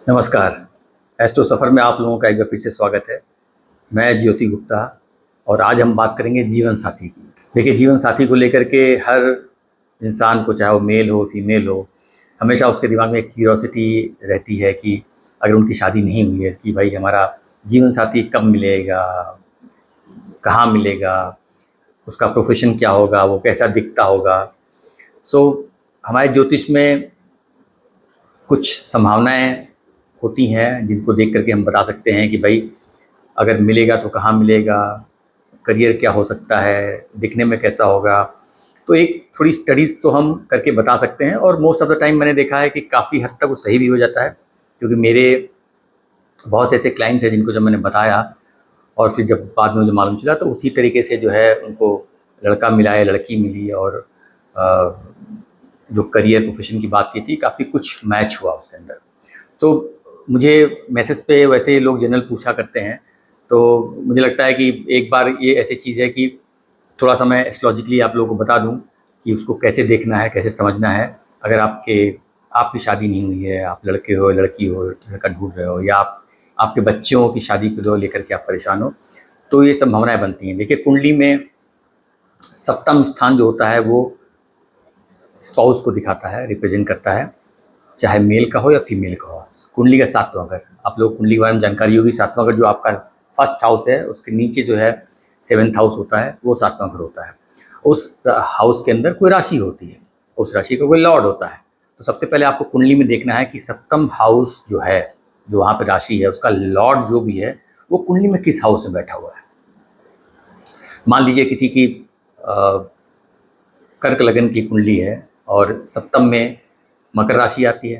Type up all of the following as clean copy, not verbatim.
नमस्कार। एस्ट्रो सफ़र में आप लोगों का एक बार फिर से स्वागत है। मैं ज्योति गुप्ता और आज हम बात करेंगे जीवन साथी की। देखिए, जीवन साथी को लेकर के हर इंसान को, चाहे वो मेल हो फीमेल हो, हमेशा उसके दिमाग में एक क्यूरियोसिटी रहती है कि अगर उनकी शादी नहीं हुई है कि भाई हमारा जीवन साथी कब मिलेगा, कहाँ मिलेगा, उसका प्रोफेशन क्या होगा, वो कैसा दिखता होगा। सो हमारे ज्योतिष में कुछ संभावनाएं होती हैं जिनको देख करके हम बता सकते हैं कि भाई अगर मिलेगा तो कहाँ मिलेगा, करियर क्या हो सकता है, दिखने में कैसा होगा। तो एक थोड़ी स्टडीज़ तो हम करके बता सकते हैं और मोस्ट ऑफ़ द टाइम मैंने देखा है कि काफ़ी हद तक वो सही भी हो जाता है, क्योंकि मेरे बहुत से ऐसे क्लाइंट्स हैं जिनको जब मैंने बताया और फिर जब बाद में मुझे मालूम चला तो उसी तरीके से जो है उनको लड़का मिला है, लड़की मिली और अ, जो करियर प्रोफेशन की बात की थी, काफ़ी कुछ मैच हुआ उसके अंदर। तो मुझे मैसेज पे वैसे लोग जनरल पूछा करते हैं, तो मुझे लगता है कि एक बार ये ऐसी चीज़ है कि थोड़ा-सा मैं एस्ट्रोलॉजिकली आप लोगों को बता दूँ कि उसको कैसे देखना है, कैसे समझना है। अगर आपकी शादी नहीं हुई है, आप लड़के हो, लड़की हो, लड़का ढूँढ रहे हो या आपके बच्चों की शादी को लेकर के आप परेशान हो, तो ये संभावनाएँ बनती हैं। देखिए, कुंडली में सप्तम स्थान जो होता है वो स्पाउस को दिखाता है, रिप्रेज़ेंट करता है, चाहे मेल का हो या फीमेल का हो। कुंडली का सातवां घर, आप लोग कुंडली के बारे में जानकारी होगी। सातवां घर जो आपका फर्स्ट हाउस है, उसके नीचे जो है सेवन्थ हाउस होता है, वो सातवां घर होता है। उस हाउस के अंदर कोई राशि होती है, उस राशि का कोई लॉर्ड होता है। तो सबसे पहले आपको कुंडली में देखना है कि सप्तम हाउस जो है, जो वहाँ पे राशि है, उसका लॉर्ड जो भी है वो कुंडली में किस हाउस में बैठा हुआ है। मान लीजिए किसी की कर्क लगन की कुंडली है और सप्तम में मकर राशि आती है,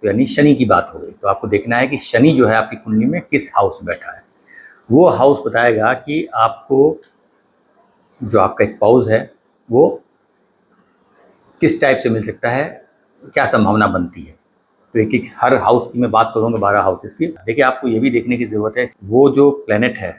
तो यानी शनि की बात हो गई। तो आपको देखना है कि शनि जो है आपकी कुंडली में किस हाउस में बैठा है। वो हाउस बताएगा कि आपको जो आपका स्पाउस है वो किस टाइप से मिल सकता है, क्या संभावना बनती है। तो एक हर हाउस की मैं बात करूँगा, 12 हाउसेस की। देखिए, आपको ये भी देखने की ज़रूरत है वो जो प्लेनेट है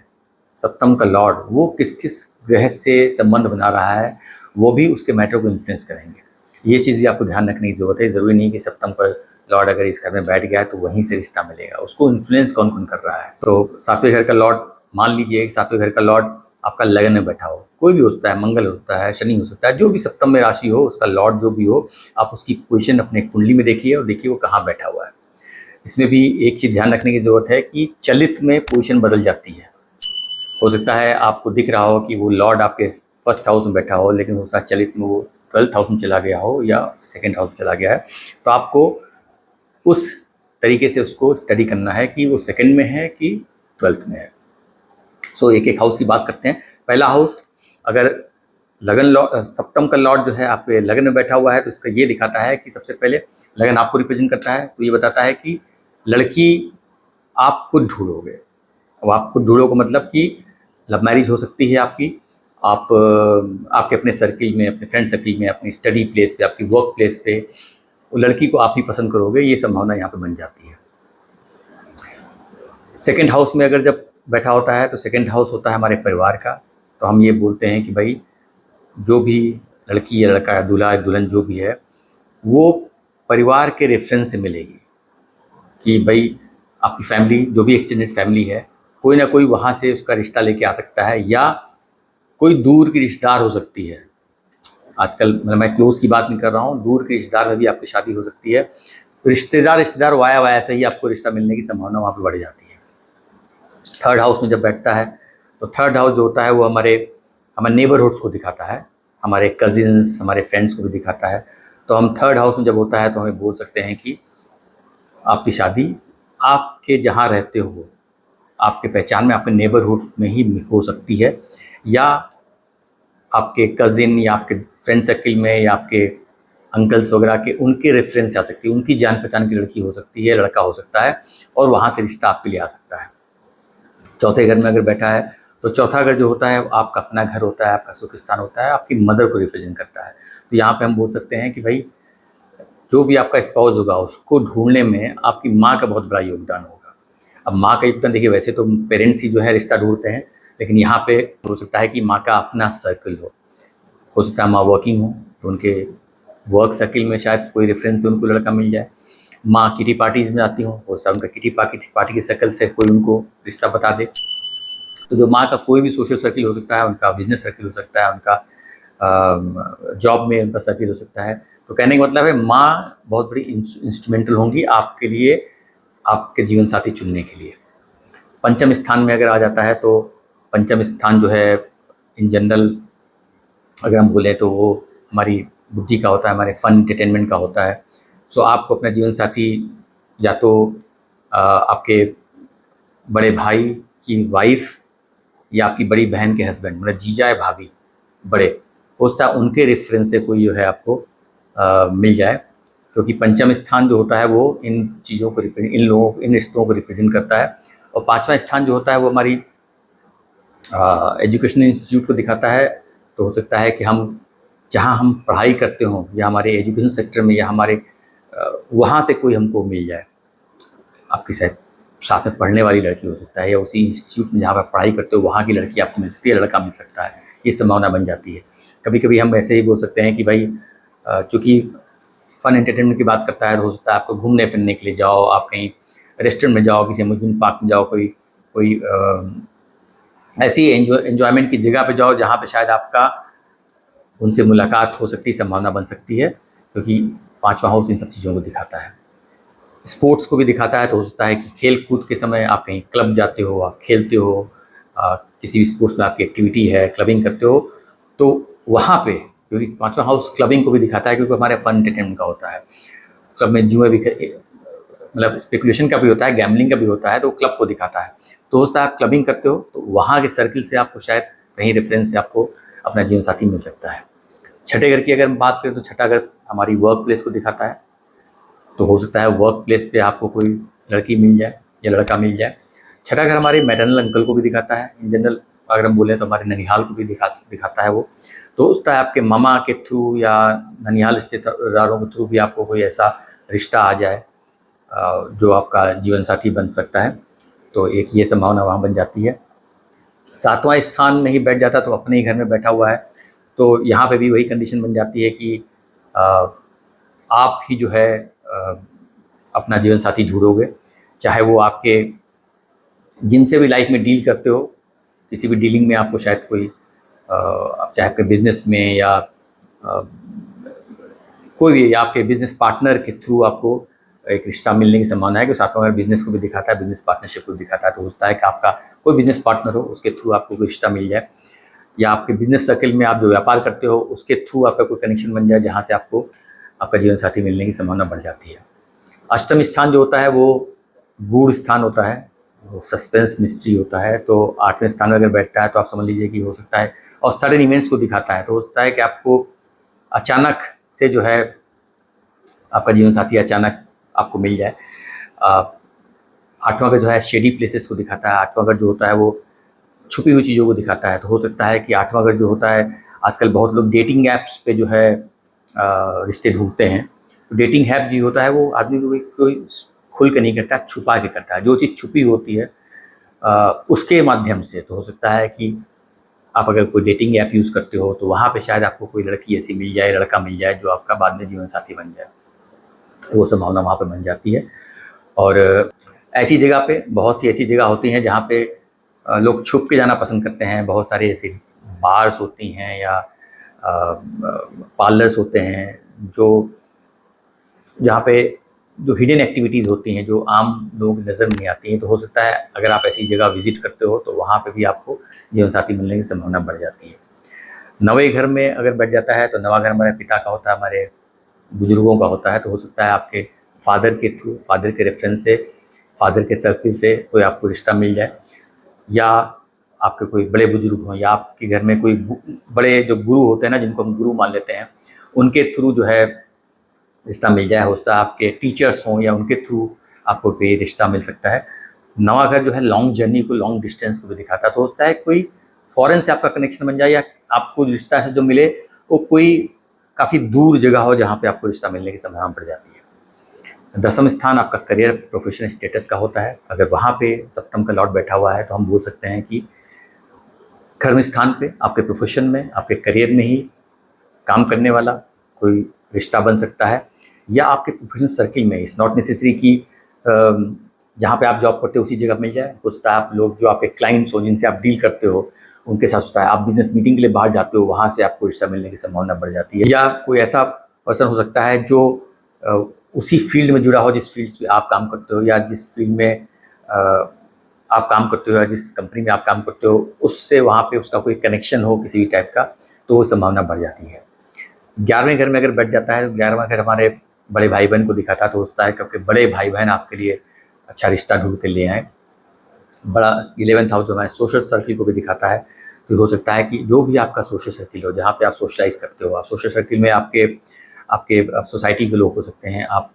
सप्तम का लॉर्ड, वो किस किस ग्रह से संबंध बना रहा है, वो भी उसके मैटर को इन्फ्लुएंस करेंगे। ये चीज़ भी आपको ध्यान रखने की ज़रूरत है। ज़रूरी नहीं कि सप्तम पर लॉर्ड अगर इस घर में बैठ गया है तो वहीं से रिश्ता मिलेगा, उसको इन्फ्लुएंस कौन कौन कर रहा है। तो सातवें घर का लॉर्ड, मान लीजिए सातवें घर का लॉर्ड आपका लगन में बैठा हो, कोई भी हो सकता है, मंगल हो सकता है, शनि हो सकता है, जो भी सप्तम में राशि हो, उसका लॉर्ड जो भी हो, आप उसकी पोजीशन अपने कुंडली में देखिए और देखिए वो कहाँ बैठा हुआ है। इसमें भी एक चीज़ ध्यान रखने की ज़रूरत है कि चलित में पोजीशन बदल जाती है। हो सकता है आपको दिख रहा हो कि वो लॉर्ड आपके फर्स्ट हाउस में बैठा हो, लेकिन उसका चलित में वो 12th हाउस में चला गया हो या सेकंड हाउस में चला गया है। तो आपको उस तरीके से उसको स्टडी करना है कि वो सेकंड में है कि 12th में है। सो एक एक हाउस की बात करते हैं। पहला हाउस, अगर लगन लॉर्ड, सप्तम का लॉर्ड जो है आपके लगन में बैठा हुआ है, तो इसका ये दिखाता है कि सबसे पहले लगन आपको रिप्रेजेंट करता है, तो ये बताता है कि लड़की आप खुद ढूंढोगे। अब आप खुद ढूंढोगे मतलब कि लव मैरिज हो सकती है आपकी, आप आपके अपने सर्किल में, अपने फ्रेंड सर्किल में, अपनी स्टडी प्लेस पे, आपकी वर्क प्लेस पे वो लड़की को आप ही पसंद करोगे, ये संभावना यहाँ पे बन जाती है। सेकंड हाउस में अगर जब बैठा होता है, तो सेकंड हाउस होता है हमारे परिवार का। तो हम ये बोलते हैं कि भाई जो भी लड़की या लड़का या दूल्हा या दुल्हन जो भी है, वो परिवार के रेफरेंस से मिलेगी कि भाई आपकी फैमिली, जो भी एक्सटेंडेड फैमिली है, कोई ना कोई वहाँ से उसका रिश्ता लेके आ सकता है, या कोई दूर की रिश्तेदार हो सकती है। आजकल मतलब मैं क्लोज़ की बात नहीं कर रहा हूँ, दूर के रिश्तेदार में भी आपकी शादी हो सकती है। तो रिश्तेदार वाया वाया से ही आपको रिश्ता मिलने की संभावना वहाँ पे बढ़ जाती है। थर्ड हाउस में जब बैठता है, तो थर्ड हाउस जो होता है वो हमारे नेबरहुड्स को दिखाता है, हमारे कज़िन्स, हमारे फ्रेंड्स को भी दिखाता है। तो हम थर्ड हाउस में जब होता है तो हमें बोल सकते हैं कि आपकी शादी आपके जहाँ रहते हो, आपके पहचान में, आपके नेबरहुड में ही हो सकती है, या आपके कज़िन या आपके फ्रेंड सर्किल में या आपके अंकल्स वगैरह के, उनके रेफरेंस से आ सकती है, उनकी जान पहचान की लड़की हो सकती है, लड़का हो सकता है, और वहाँ से रिश्ता आपके लिए आ सकता है। चौथे घर में अगर बैठा है, तो चौथा घर जो होता है वो आपका अपना घर होता है, आपका सुख स्थान होता है, आपकी मदर को रिप्रेजेंट करता है। तो यहाँ पे हम बोल सकते हैं कि भाई जो भी आपका स्पाउस होगा उसको ढूंढने में आपकी माँ का बहुत बड़ा योगदान होगा। अब माँ का योगदान देखिए, वैसे तो पेरेंट्स ही जो है रिश्ता ढूंढते हैं, लेकिन यहाँ पे हो सकता है कि माँ का अपना सर्कल हो सकता है माँ वर्किंग हो तो उनके वर्क सर्किल में शायद कोई रेफरेंस से उनको लड़का मिल जाए। माँ किटी पार्टीज में आती हों, हो सकता है उनका किटी पार्टी की शक्ल से कोई उनको रिश्ता बता दे। तो जो माँ का कोई भी सोशल सर्किल हो सकता है, उनका बिजनेस सर्किल हो सकता है, उनका जॉब में उनका सर्किल हो सकता है। तो कहने का मतलब है माँ बहुत बड़ी इंस्ट्रूमेंटल होंगी आपके लिए, आपके जीवन साथी चुनने के लिए। पंचम स्थान में अगर आ जाता है तो पंचम स्थान जो है इन जनरल अगर हम बोलें तो वो हमारी बुद्धि का होता है, हमारे फन एंटरटेनमेंट का होता है। सो आपको अपना जीवन साथी या तो आपके बड़े भाई की वाइफ या आपकी बड़ी बहन के हस्बैंड, मतलब जीजा या भाभी बड़े, हो सकता है उनके रेफरेंस से कोई जो है आपको मिल जाए, क्योंकि पंचम स्थान जो होता है वो इन चीज़ों को इन रिश्तों को रिप्रेजेंट करता है। और पाँचवा स्थान जो होता है वो हमारी एजुकेशनल इंस्टीट्यूट को दिखाता है। तो हो सकता है कि जहाँ हम पढ़ाई करते हों या हमारे एजुकेशन सेक्टर में या हमारे वहाँ से कोई हमको मिल जाए, आपकी शायद साथ में पढ़ने वाली लड़की हो सकता है, या उसी इंस्टीट्यूट में जहाँ पर पढ़ाई करते हो वहाँ की लड़की आपको मिल सकती है, लड़का मिल सकता है, ये संभावना बन जाती है। कभी कभी हम ऐसे ही बोल सकते हैं कि भाई चूँकि फ़न एंटरटेनमेंट की बात करता है तो हो सकता है आपको घूमने फिरने के लिए जाओ, आप कहीं रेस्टोरेंट में जाओ, किसी अम्यूज़मेंट पार्क में जाओ, कोई कोई ऐसी एंजॉयमेंट की जगह पे जाओ जहाँ पे शायद आपका उनसे मुलाकात हो सकती है, संभावना बन सकती है, क्योंकि पाँचवा हाउस इन सब चीज़ों को दिखाता है। स्पोर्ट्स को भी दिखाता है, तो हो सकता है कि खेल कूद के समय आप कहीं क्लब जाते हो, आप खेलते हो, किसी भी स्पोर्ट्स में आपकी एक्टिविटी है, क्लबिंग करते हो, तो वहाँ पे, क्योंकि पाँचवा हाउस क्लबिंग को भी दिखाता है, क्योंकि हमारे फन एंटरटेनमेंट का होता है। क्लब में जुए भी मतलब स्पेकुलेशन का भी होता है, गैम्बलिंग का भी होता है, तो क्लब को दिखाता है। तो हो सकता है आप क्लबिंग करते हो तो वहाँ के सर्किल से आपको शायद कहीं रेफरेंस से आपको अपना जीवन साथी मिल सकता है। छठे घर की अगर हम बात करें तो छठा घर हमारी वर्क प्लेस को दिखाता है। तो हो सकता है वर्क प्लेस पे आपको कोई लड़की मिल जाए या लड़का मिल जाए। छठा घर हमारे मैटरनल अंकल को भी दिखाता है। इन जनरल अगर हम बोलें तो हमारे ननिहाल को भी दिखाता है वो। तो उस तरह आपके मामा के थ्रू या ननिहाल रिश्तेदारों के थ्रू भी आपको कोई ऐसा रिश्ता आ जाए जो आपका जीवन साथी बन सकता है। तो एक ये संभावना वहाँ बन जाती है। सातवां स्थान में ही बैठ जाता तो अपने ही घर में बैठा हुआ है, तो यहाँ पे भी वही कंडीशन बन जाती है कि आप ही जो है अपना जीवन साथी ढूंढोगे, चाहे वो आपके जिनसे भी लाइफ में डील करते हो, किसी भी डीलिंग में आपको शायद कोई चाहे आपके बिजनेस में या कोई भी आपके बिजनेस पार्टनर के थ्रू आपको एक रिश्ता मिलने की संभावना है। कि सातवां घर बिजनेस को भी दिखाता है, बिजनेस पार्टनरशिप को भी दिखाता है। तो हो सकता है कि आपका कोई बिजनेस पार्टनर हो, उसके थ्रू आपको कोई रिश्ता मिल जाए, या आपके बिजनेस सर्किल में आप जो व्यापार करते हो उसके थ्रू आपका कोई कनेक्शन बन जाए, जहाँ से आपको आपका जीवन साथी मिलने की संभावना बढ़ जाती है। अष्टम स्थान जो होता है वो गूढ़ स्थान होता है, वो सस्पेंस मिस्ट्री होता है। तो आठवें स्थान में अगर बैठता है तो आप समझ लीजिए कि हो सकता है, और सडन इवेंट्स को दिखाता है, तो हो सकता है कि आपको अचानक से जो है आपका जीवन साथी अचानक आपको मिल जाए। आठवां घर जो है शेडी प्लेसेस को दिखाता है। आठवां घर जो होता है वो छुपी हुई चीज़ों को दिखाता है। तो हो सकता है कि आठवां घर जो होता है, आजकल बहुत लोग डेटिंग ऐप्स पे जो है रिश्ते ढूंढते हैं। तो डेटिंग ऐप जो होता है वो आदमी को कोई खुल के नहीं करता, छुपा के करता है। जो चीज़ छुपी होती है उसके माध्यम से। तो हो सकता है कि आप अगर कोई डेटिंग ऐप यूज़ करते हो तो वहाँ पे शायद आपको कोई लड़की ऐसी मिल जाए, लड़का मिल जाए जो आपका बाद में जीवन साथी बन जाए। वो संभावना वहाँ पे बन जाती है। और ऐसी जगह पे बहुत सी ऐसी जगह होती हैं जहाँ पे लोग छुप के जाना पसंद करते हैं। बहुत सारे ऐसे बार्स होती हैं या पार्लर्स होते हैं जो जहाँ पे जो हिडन एक्टिविटीज़ होती हैं जो आम लोग नज़र नहीं आती हैं। तो हो सकता है अगर आप ऐसी जगह विजिट करते हो तो वहाँ पे भी आपको जीवन साथी मिलने की संभावना बढ़ जाती है। नवे घर में अगर बैठ जाता है तो नवा घर हमारे पिता का होता है, हमारे बुजुर्गों का होता है। तो हो सकता है आपके फादर के थ्रू, फादर के रेफरेंस से, फादर के सर्किल से कोई आपको रिश्ता मिल जाए, या आपके कोई बड़े बुजुर्ग हों, या आपके घर में कोई बड़े जो गुरु होते हैं ना, जिनको हम गुरु मान लेते हैं, उनके थ्रू जो है रिश्ता मिल जाए। हो सकता है आपके टीचर्स हों या उनके थ्रू आपको कोई रिश्ता मिल सकता है। नवा घर जो है लॉन्ग जर्नी को, लॉन्ग डिस्टेंस को भी दिखाता है। तो हो सकता है कोई फॉरेन से आपका कनेक्शन बन जाए, या आपको रिश्ता है जो मिले वो कोई काफ़ी दूर जगह हो जहाँ पे आपको रिश्ता मिलने की संभावना बढ़ जाती है। दसम स्थान आपका करियर, प्रोफेशन, स्टेटस का होता है। अगर वहाँ पे सप्तम का लॉर्ड बैठा हुआ है तो हम बोल सकते हैं कि कर्म स्थान पे आपके प्रोफेशन में, आपके करियर में ही काम करने वाला कोई रिश्ता बन सकता है, या आपके प्रोफेशनल सर्किल में। इट्स नॉट नेसेसरी कि जहाँ पे आप जॉब करते हो उसी जगह मिल जाए। हो सकता है आप लोग जो आपके क्लाइंट्स हो, जिनसे आप डील करते हो, उनके साथ होता है। आप बिजनेस मीटिंग के लिए बाहर जाते हो, वहाँ से आपको रिश्ता मिलने की संभावना बढ़ जाती है। या कोई ऐसा पर्सन हो सकता है जो उसी फील्ड में जुड़ा हो जिस फील्ड में आप काम करते हो, या जिस फील्ड में आप काम करते हो, या जिस कंपनी में आप काम करते हो, उससे वहाँ पे उसका कोई कनेक्शन हो किसी भी टाइप का, तो वो संभावना बढ़ जाती है। 11वें घर में अगर बैठ जाता है तो 11वां घर हमारे बड़े भाई बहन को दिखाता है, तो होता है क्योंकि बड़े भाई बहन आपके लिए अच्छा रिश्ता ढूंढ के ले आए। बड़ा 11th हाउस जो हमारे सोशल सर्किल को भी दिखाता है। तो हो सकता है कि जो भी आपका सोशल सर्किल हो, जहाँ पे आप सोशलाइज करते हो, आप सोशल सर्किल में आपके आपके सोसाइटी के लोग हो सकते हैं, आप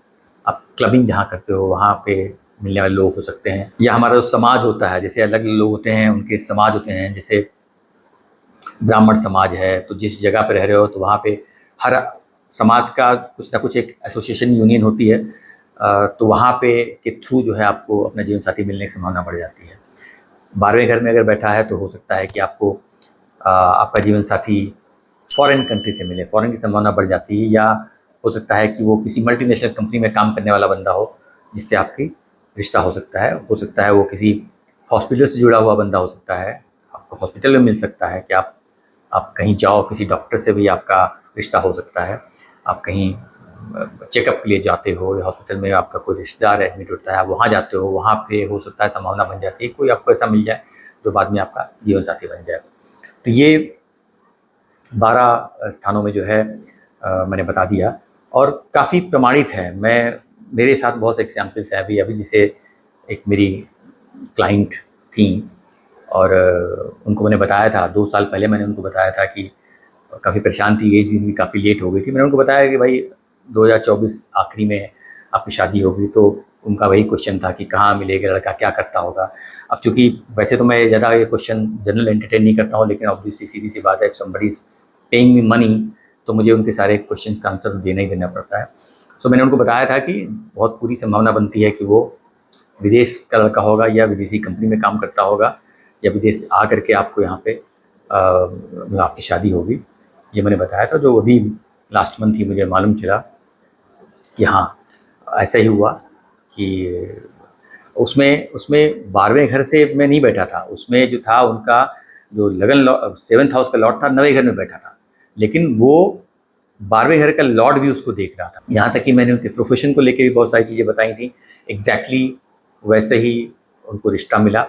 क्लबिंग जहाँ करते हो वहाँ पे मिलने वाले लोग हो सकते हैं, या हमारा जो समाज होता है, जैसे अलग अलग लोग होते हैं उनके समाज होते हैं। जैसे ब्राह्मण समाज है, तो जिस जगह पे रह रहे हो तो वहाँ पे हर समाज का कुछ ना कुछ एक एसोसिएशन, यूनियन होती है। तो वहाँ पे के थ्रू जो है आपको अपना जीवन साथी मिलने की संभावना बढ़ जाती है। 12वें घर में अगर बैठा है तो हो सकता है कि आपको आपका जीवन साथी फॉरेन कंट्री से मिले, फॉरेन की संभावना बढ़ जाती है। या हो सकता है कि वो किसी मल्टीनेशनल कंपनी में काम करने वाला बंदा हो, जिससे आपकी रिश्ता हो सकता है। हो सकता है वो किसी हॉस्पिटल से जुड़ा हुआ बंदा हो सकता है, आपको हॉस्पिटल में मिल सकता है कि आप कहीं जाओ, किसी डॉक्टर से भी आपका रिश्ता हो सकता है। आप कहीं चेकअप के लिए जाते हो, या हॉस्पिटल में आपका कोई रिश्तेदार एडमिट होता है, आप वहाँ जाते हो, वहाँ पे हो सकता है संभावना बन जाती है कोई आपको ऐसा मिल जाए जो बाद में आपका जीवन साथी बन जाए। तो ये 12 स्थानों में जो है मैंने बता दिया, और काफ़ी प्रमाणित है। मेरे साथ बहुत से एग्जाम्पल्स हैं। अभी जैसे एक मेरी क्लाइंट थी, और उनको मैंने बताया था 2 साल पहले, मैंने उनको बताया था कि काफ़ी परेशान थी, एज भी उनकी काफ़ी लेट हो गई थी। मैंने उनको बताया कि भाई 2024 आखिरी में आपकी शादी होगी। तो उनका वही क्वेश्चन था कि कहाँ मिलेगा लड़का, क्या करता होगा। अब चूँकि वैसे तो मैं ज़्यादा ये क्वेश्चन जनरल एंटरटेन नहीं करता हूँ, लेकिन ऑब्वियसली सीधी सी बात है, if somebody is paying me money, तो मुझे उनके सारे क्वेश्चन का आंसर देना ही देना पड़ता है। सो मैंने उनको बताया था कि बहुत पूरी संभावना बनती है कि वो विदेश का लड़का होगा, या विदेशी कंपनी में काम करता होगा, या विदेश आ करके आपको यहाँ पे आपकी शादी होगी। ये मैंने बताया था। जो अभी लास्ट मंथ ही मुझे मालूम चला कि हाँ, ऐसा ही हुआ कि उसमें 12वें घर से मैं नहीं बैठा था। उसमें जो था उनका जो लगन 7th हाउस का लॉर्ड था, 9वें घर में बैठा था, लेकिन वो 12वें घर का लॉर्ड भी उसको देख रहा था। यहाँ तक कि मैंने उनके प्रोफेशन को लेके भी बहुत सारी चीज़ें बताई थी। एग्जैक्टली वैसे ही उनको रिश्ता मिला,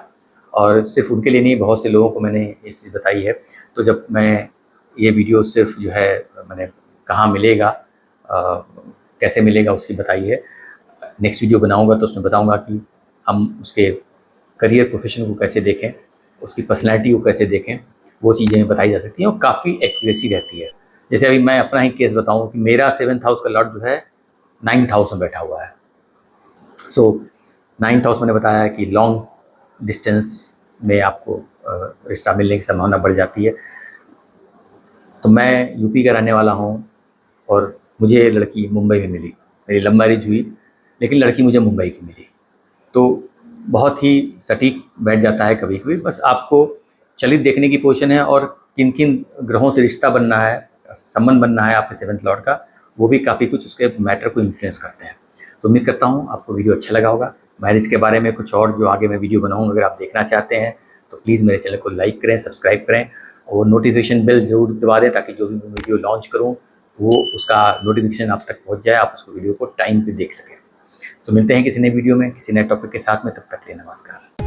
और सिर्फ उनके लिए नहीं, बहुत से लोगों को मैंने ये चीज़ बताई है। तो जब मैं ये वीडियो सिर्फ जो है मैंने कहाँ मिलेगा, कैसे मिलेगा उसकी बताई है। नेक्स्ट वीडियो बनाऊंगा तो उसमें बताऊंगा कि हम उसके करियर प्रोफेशन को कैसे देखें, उसकी पर्सनैलिटी को कैसे देखें। वो चीज़ें बताई जा सकती हैं और काफ़ी एक्यूरेसी रहती है। जैसे अभी मैं अपना ही केस बताऊं कि मेरा 7th हाउस का लॉर्ड जो है 9th हाउस में बैठा हुआ है। सो 9th हाउस मैंने बताया कि लॉन्ग डिस्टेंस में आपको रिश्ता मिलने की संभावना बढ़ जाती है। तो मैं यूपी का रहने वाला हूँ, और मुझे लड़की मुंबई में मिली। मेरी लव मैरिज हुई, लेकिन लड़की मुझे मुंबई की मिली। तो बहुत ही सटीक बैठ जाता है कभी कभी। बस आपको चलित देखने की पोजीशन है, और किन किन ग्रहों से रिश्ता बनना है, संबंध बनना है आपके 7th लॉर्ड का, वो भी काफ़ी कुछ उसके मैटर को इन्फ्लुएंस करते हैं। तो उम्मीद करता हूँ आपको वीडियो अच्छा लगा होगा। मैरिज के बारे में कुछ और जो आगे मैं वीडियो बनाऊँगा, अगर आप देखना चाहते हैं तो प्लीज़ मेरे चैनल को लाइक करें, सब्सक्राइब करें, और नोटिफिकेशन बेल ज़रूर दबा दें, ताकि जो भी मैं वीडियो लॉन्च करूँ वो उसका नोटिफिकेशन आप तक पहुँच जाए, आप उसको वीडियो को टाइम पर देख सकें। तो मिलते हैं किसी नए वीडियो में किसी नए टॉपिक के साथ में। तब तक के लिए नमस्कार।